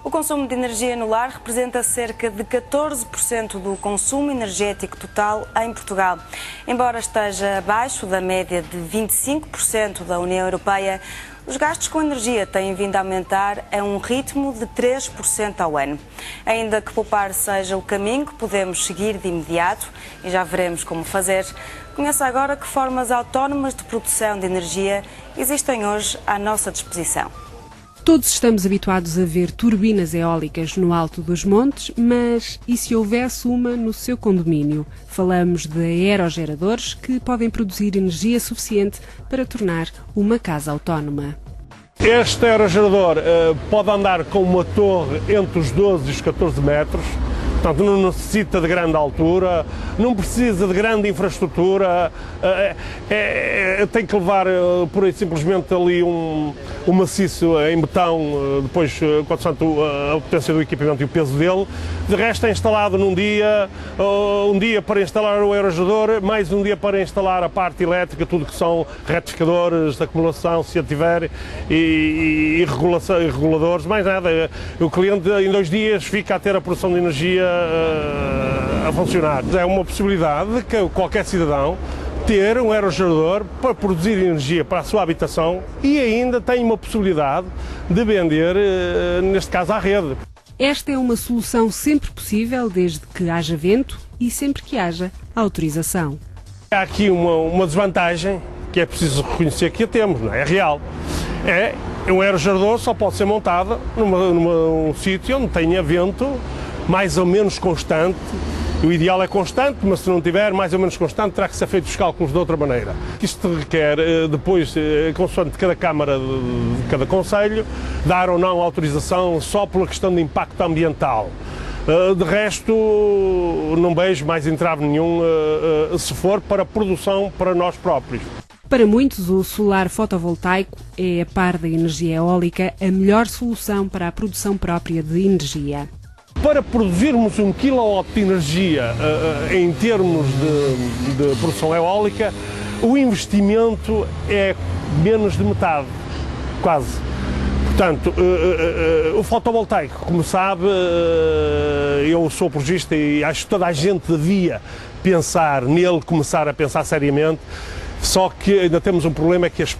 O consumo de energia no lar representa cerca de 14% do consumo energético total em Portugal. Embora esteja abaixo da média de 25% da União Europeia, os gastos com energia têm vindo a aumentar a um ritmo de 3% ao ano. Ainda que poupar seja o caminho que podemos seguir de imediato, e já veremos como fazer, conheça agora que formas autónomas de produção de energia existem hoje à nossa disposição. Todos estamos habituados a ver turbinas eólicas no alto dos montes, mas e se houvesse uma no seu condomínio? Falamos de aerogeradores que podem produzir energia suficiente para tornar uma casa autónoma. Este aerogerador pode andar com uma torre entre os 12 e os 14 metros. Portanto, não necessita de grande altura, não precisa de grande infraestrutura, tem que levar por aí simplesmente ali um maciço em betão, depois consoante a potência do equipamento e o peso dele. De resto é instalado num dia, um dia para instalar o aerogerador, mais um dia para instalar a parte elétrica, tudo que são retificadores de acumulação, se a tiver, e reguladores, mais nada. O cliente em 2 dias fica a ter a produção de energia a funcionar. É uma possibilidade de que qualquer cidadão ter um aerogerador para produzir energia para a sua habitação e ainda tem uma possibilidade de vender, neste caso, à rede. Esta é uma solução sempre possível, desde que haja vento e sempre que haja autorização. Há aqui uma desvantagem que é preciso reconhecer que a temos, não é? É real. Um aerogerador só pode ser montado num sítio onde tenha vento mais ou menos constante. O ideal é constante, mas se não tiver mais ou menos constante, terá que ser feito os cálculos de outra maneira. Isto requer, depois, consoante de cada Câmara de cada Conselho, dar ou não autorização só pela questão de impacto ambiental. De resto, não vejo mais entrave nenhum se for para produção para nós próprios. Para muitos, o solar fotovoltaico é, a par da energia eólica, a melhor solução para a produção própria de energia. Para produzirmos 1 kW de energia em termos de produção eólica, o investimento é menos de metade, quase. Portanto, o fotovoltaico, como sabe, eu sou projetista e acho que toda a gente devia pensar nele, começar a pensar seriamente. Só que ainda temos um problema, é que as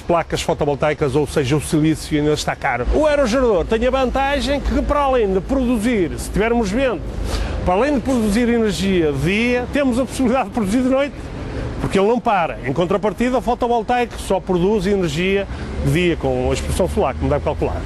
placas fotovoltaicas, ou seja, o silício, ainda está caro. O aerogerador tem a vantagem que, para além de produzir, se tivermos vento, para além de produzir energia de dia, temos a possibilidade de produzir de noite, porque ele não para. Em contrapartida, o fotovoltaico só produz energia de dia, com a exposição solar, como deve calcular.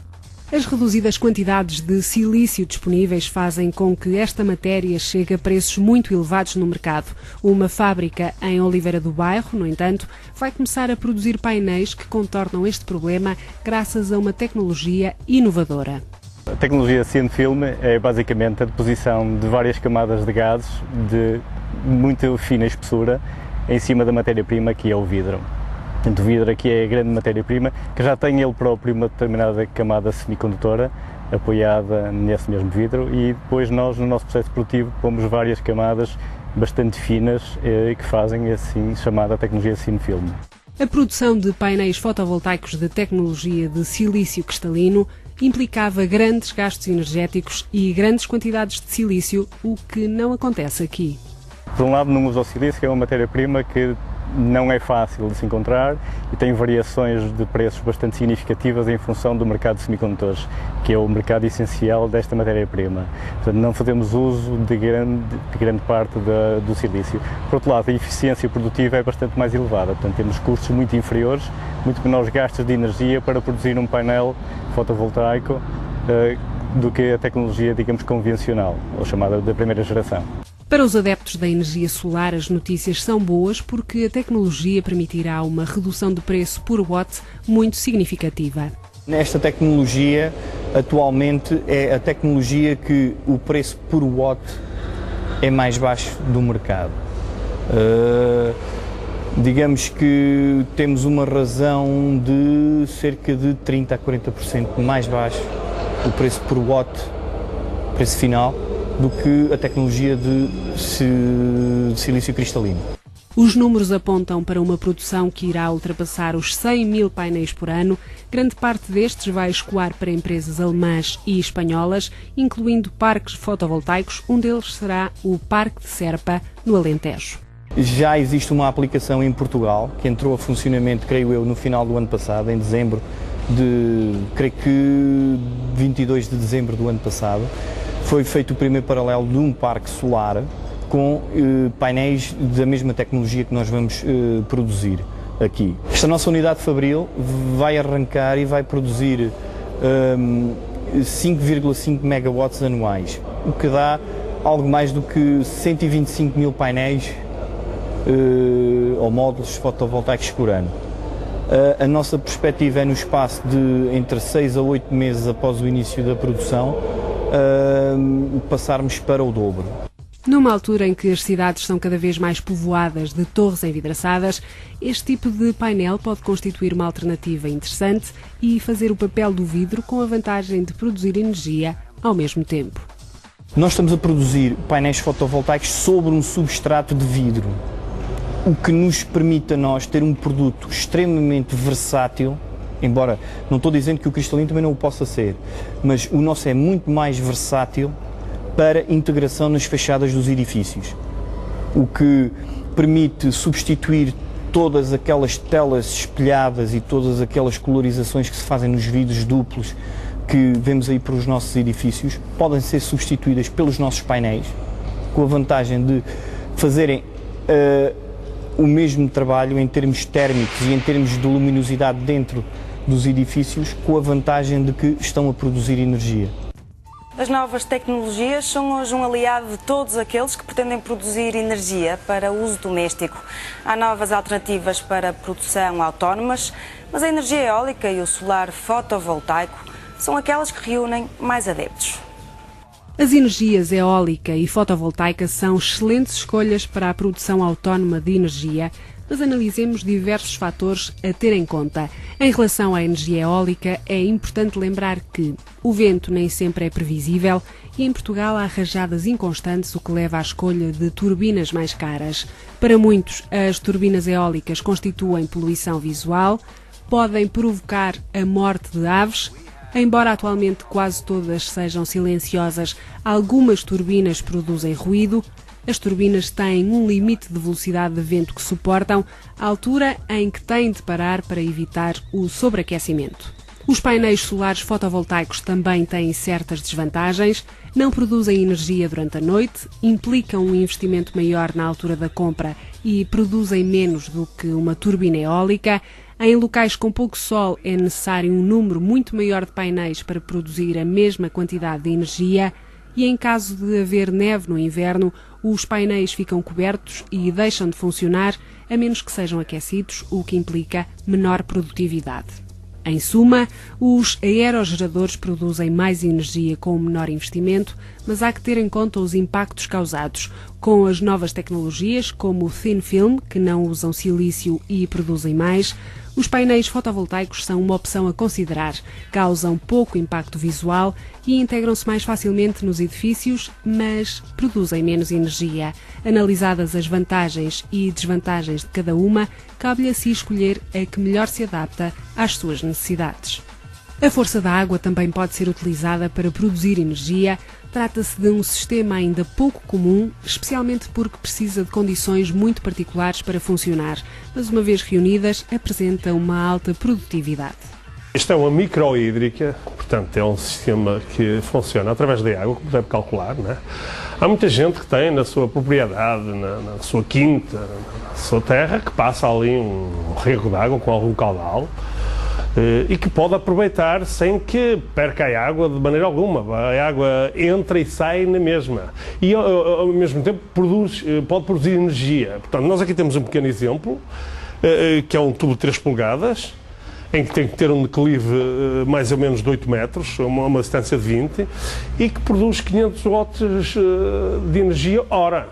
As reduzidas quantidades de silício disponíveis fazem com que esta matéria chegue a preços muito elevados no mercado. Uma fábrica em Oliveira do Bairro, no entanto, vai começar a produzir painéis que contornam este problema graças a uma tecnologia inovadora. A tecnologia Thin Film é basicamente a deposição de várias camadas de gases de muito fina espessura em cima da matéria-prima, que é o vidro. O vidro aqui é a grande matéria-prima, que já tem ele próprio uma determinada camada semicondutora apoiada nesse mesmo vidro, e depois nós, no nosso processo produtivo, pomos várias camadas bastante finas que fazem assim chamada tecnologia Thin Film. A produção de painéis fotovoltaicos de tecnologia de silício cristalino implicava grandes gastos energéticos e grandes quantidades de silício, o que não acontece aqui. Por um lado, não usa o silício, que é uma matéria-prima que não é fácil de se encontrar e tem variações de preços bastante significativas em função do mercado de semicondutores, que é o mercado essencial desta matéria-prima. Portanto, não fazemos uso de grande parte do silício. Por outro lado, a eficiência produtiva é bastante mais elevada, portanto temos custos muito inferiores, muito menores gastos de energia para produzir um painel fotovoltaico do que a tecnologia, digamos, convencional, ou chamada da primeira geração. Para os adeptos da energia solar, as notícias são boas porque a tecnologia permitirá uma redução de preço por watt muito significativa. Esta tecnologia, atualmente, é a tecnologia que o preço por watt é mais baixo do mercado. Digamos que temos uma razão de cerca de 30% a 40% mais baixo o preço por watt, preço final, do que a tecnologia de silício cristalino. Os números apontam para uma produção que irá ultrapassar os 100 mil painéis por ano. Grande parte destes vai escoar para empresas alemãs e espanholas, incluindo parques fotovoltaicos. Um deles será o Parque de Serpa, no Alentejo. Já existe uma aplicação em Portugal que entrou a funcionamento, creio eu, no final do ano passado, em dezembro creio que 22 de dezembro do ano passado. Foi feito o primeiro paralelo de um parque solar com painéis da mesma tecnologia que nós vamos produzir aqui. Esta nossa unidade fabril vai arrancar e vai produzir 5,5 megawatts anuais, o que dá algo mais do que 125 mil painéis ou módulos fotovoltaicos por ano. A nossa perspectiva é, no espaço de entre 6 a 8 meses após o início da produção, passarmos para o dobro. Numa altura em que as cidades são cada vez mais povoadas de torres envidraçadas, este tipo de painel pode constituir uma alternativa interessante e fazer o papel do vidro, com a vantagem de produzir energia ao mesmo tempo. Nós estamos a produzir painéis fotovoltaicos sobre um substrato de vidro, o que nos permite a nós ter um produto extremamente versátil, embora não estou dizendo que o cristalino também não o possa ser, mas o nosso é muito mais versátil para integração nas fachadas dos edifícios, o que permite substituir todas aquelas telas espelhadas e todas aquelas colorizações que se fazem nos vidros duplos que vemos aí para os nossos edifícios, podem ser substituídas pelos nossos painéis, com a vantagem de fazerem o mesmo trabalho em termos térmicos e em termos de luminosidade dentro dos edifícios, com a vantagem de que estão a produzir energia. As novas tecnologias são hoje um aliado de todos aqueles que pretendem produzir energia para uso doméstico. Há novas alternativas para produção autónomas, mas a energia eólica e o solar fotovoltaico são aquelas que reúnem mais adeptos. As energias eólica e fotovoltaica são excelentes escolhas para a produção autónoma de energia, mas analisemos diversos fatores a ter em conta. Em relação à energia eólica, é importante lembrar que o vento nem sempre é previsível e em Portugal há rajadas inconstantes, o que leva à escolha de turbinas mais caras. Para muitos, as turbinas eólicas constituem poluição visual, podem provocar a morte de aves. Embora atualmente quase todas sejam silenciosas, algumas turbinas produzem ruído. As turbinas têm um limite de velocidade de vento que suportam, a altura em que têm de parar para evitar o sobreaquecimento. Os painéis solares fotovoltaicos também têm certas desvantagens, não produzem energia durante a noite, implicam um investimento maior na altura da compra e produzem menos do que uma turbina eólica. Em locais com pouco sol é necessário um número muito maior de painéis para produzir a mesma quantidade de energia. E em caso de haver neve no inverno, os painéis ficam cobertos e deixam de funcionar, a menos que sejam aquecidos, o que implica menor produtividade. Em suma, os aerogeradores produzem mais energia com menor investimento, mas há que ter em conta os impactos causados. Com as novas tecnologias, como o thin film, que não usam silício e produzem mais, os painéis fotovoltaicos são uma opção a considerar. Causam pouco impacto visual e integram-se mais facilmente nos edifícios, mas produzem menos energia. Analisadas as vantagens e desvantagens de cada uma, cabe-lhe assim escolher a que melhor se adapta às suas necessidades. A força da água também pode ser utilizada para produzir energia. Trata-se de um sistema ainda pouco comum, especialmente porque precisa de condições muito particulares para funcionar, mas uma vez reunidas, apresenta uma alta produtividade. Isto é uma microhídrica, portanto é um sistema que funciona através da água, como deve calcular, não é? Há muita gente que tem na sua propriedade, na sua quinta, na sua terra, que passa ali um rego de água com algum caudal, e que pode aproveitar sem que perca a água de maneira alguma. A água entra e sai na mesma. E ao mesmo tempo pode produzir energia. Portanto, nós aqui temos um pequeno exemplo, que é um tubo de 3 polegadas, em que tem que ter um declive mais ou menos de 8 metros, uma distância de 20, e que produz 500 watts de energia hora.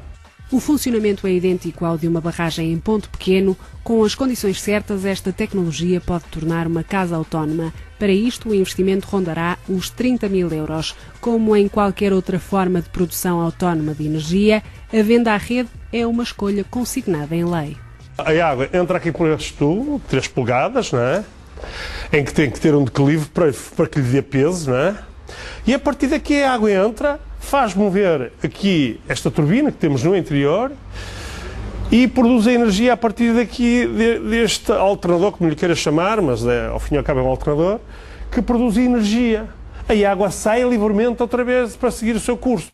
O funcionamento é idêntico ao de uma barragem em ponto pequeno. Com as condições certas, esta tecnologia pode tornar uma casa autónoma. Para isto, o investimento rondará os 30 mil euros. Como em qualquer outra forma de produção autónoma de energia, a venda à rede é uma escolha consignada em lei. A água entra aqui por este tubo, 3 polegadas, não é? Em que tem que ter um declive para que lhe dê peso, não é? E a partir daqui a água entra, faz mover aqui esta turbina que temos no interior e produz a energia a partir daqui deste alternador, como lhe queira chamar, mas ao fim e ao cabo é um alternador, que produz energia. A água sai livremente outra vez para seguir o seu curso.